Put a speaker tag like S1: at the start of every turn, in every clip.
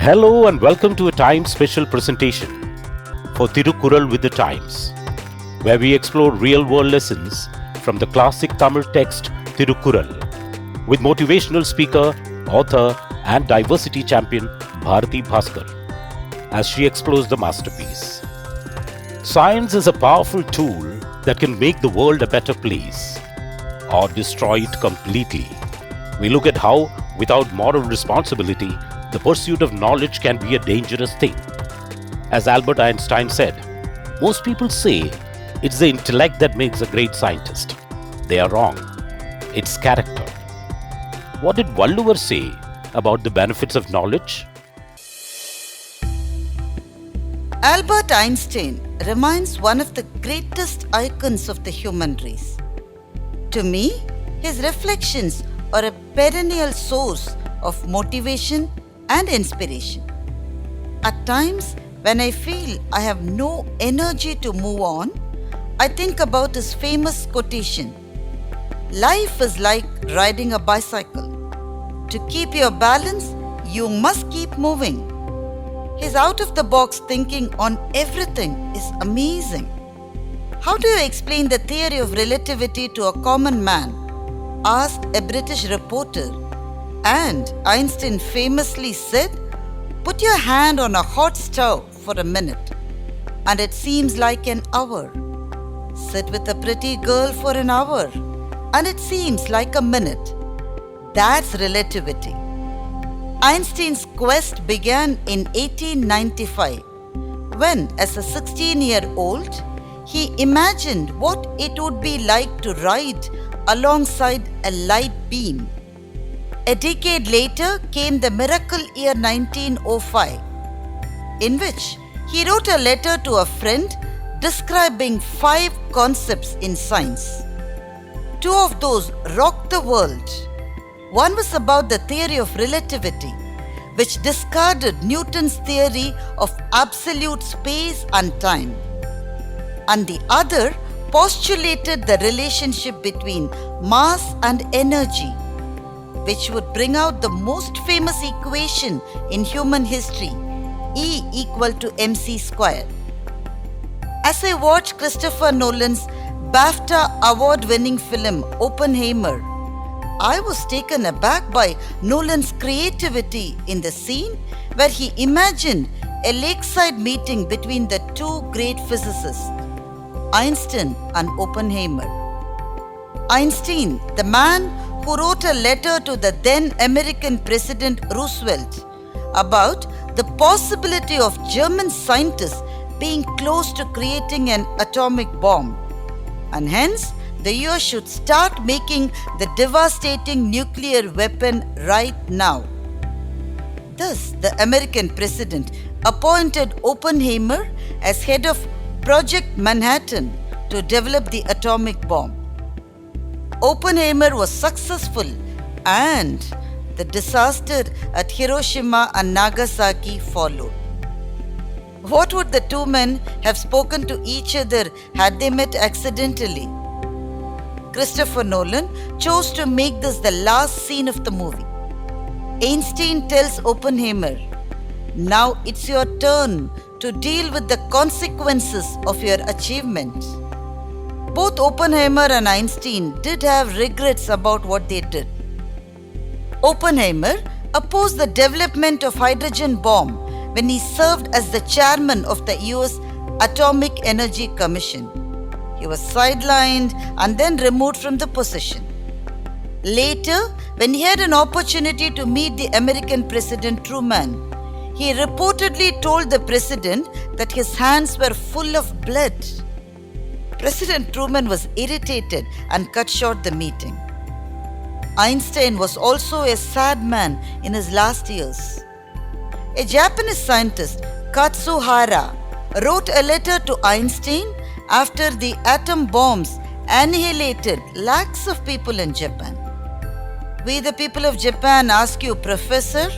S1: Hello and welcome to a time special presentation for Thirukkural with the Times, where we explore real-world lessons from the classic Tamil text Thirukkural with motivational speaker, author and diversity champion Bharathi Baskar as she explores the masterpiece. Science is a powerful tool that can make the world a better place or destroy it completely. We look at how, without moral responsibility, the pursuit of knowledge can be a dangerous thing. As Albert Einstein said, most people say it's the intellect that makes a great scientist. They are wrong. It's character. What did Thiruvalluvar say about the benefits of knowledge?
S2: Albert Einstein remains one of the greatest icons of the human race. To me, his reflections are a perennial source of motivation and inspiration. At times, when I feel I have no energy to move on, I think about his famous quotation, "Life is like riding a bicycle. To keep your balance, you must keep moving." His out-of-the-box thinking on everything is amazing. How do you explain the theory of relativity to a common man? Asked a British reporter. And Einstein famously said, "Put your hand on a hot stove for a minute, and it seems like an hour. Sit with a pretty girl for an hour, and it seems like a minute." That's relativity. Einstein's quest began in 1895, when, as a 16-year-old, he imagined what it would be like to ride alongside a light beam. A decade later came the miracle year 1905, in which he wrote a letter to a friend describing 5 concepts in science. 2 of those rocked the world. One was about the theory of relativity, which discarded Newton's theory of absolute space and time. And the other postulated the relationship between mass and energy, which would bring out the most famous equation in human history, E equal to mc square. As I watched Christopher Nolan's BAFTA award-winning film Oppenheimer, I was taken aback by Nolan's creativity in the scene where he imagined a lakeside meeting between the 2 great physicists, Einstein and Oppenheimer. Einstein, the man who wrote a letter to the then American President Roosevelt about the possibility of German scientists being close to creating an atomic bomb, and hence the US should start making the devastating nuclear weapon right now. Thus, the American president appointed Oppenheimer as head of Project Manhattan to develop the atomic bomb. Oppenheimer was successful, and the disaster at Hiroshima and Nagasaki followed. What would the 2 men have spoken to each other had they met accidentally? Christopher Nolan chose to make this the last scene of the movie. Einstein tells Oppenheimer, "Now it's your turn to deal with the consequences of your achievement." Both Oppenheimer and Einstein did have regrets about what they did. Oppenheimer opposed the development of hydrogen bomb when he served as the chairman of the US Atomic Energy Commission. He was sidelined and then removed from the position. Later, when he had an opportunity to meet the American President Truman, he reportedly told the president that his hands were full of blood. President Truman was irritated and cut short the meeting. Einstein was also a sad man in his last years. A Japanese scientist, Katsuhara, wrote a letter to Einstein after the atom bombs annihilated lakhs of people in Japan. "We the people of Japan ask you, Professor,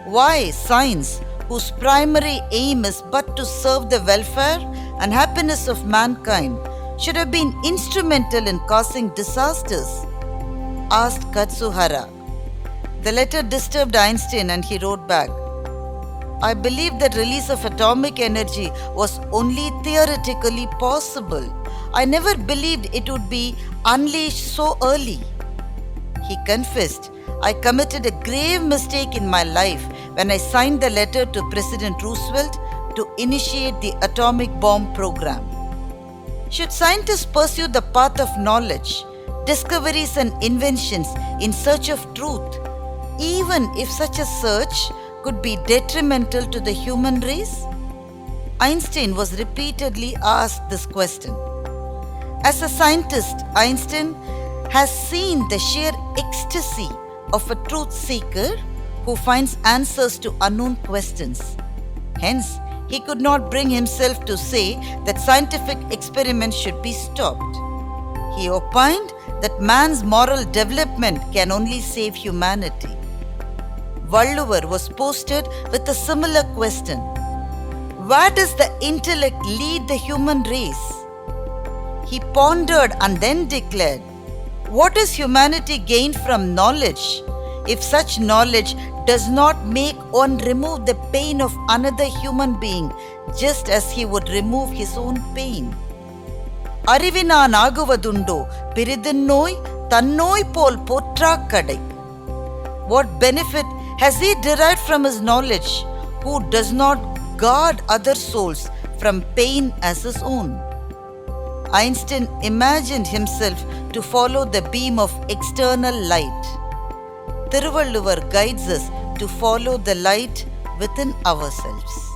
S2: why science, whose primary aim is but to serve the welfare and happiness of mankind, should have been instrumental in causing disasters?" asked Katsuhara. The letter disturbed Einstein and he wrote back, I believed that release of atomic energy was only theoretically possible. I never believed it would be unleashed so early. He confessed, I committed a grave mistake in my life when I signed the letter to President Roosevelt to initiate the atomic bomb program. Should scientists pursue the path of knowledge, discoveries and inventions in search of truth, even if such a search could be detrimental to the human race? Einstein was repeatedly asked this question. As a scientist, Einstein has seen the sheer ecstasy of a truth seeker who finds answers to unknown questions. Hence, he could not bring himself to say that scientific experiments should be stopped. He opined that man's moral development can only save humanity. Valluvar was posted with a similar question. Where does the intellect lead the human race? He pondered and then declared, what does humanity gain from knowledge if such knowledge does not make one remove the pain of another human being just as he would remove his own pain? Arivinaan Aguva Thundo, Piridhinnoai, Thannoaipol, Potrrak, Kadai. What benefit has he derived from his knowledge who does not guard other souls from pain as his own? Einstein imagined himself to follow the beam of external light. Thiruvalluvar guides us to follow the light within ourselves.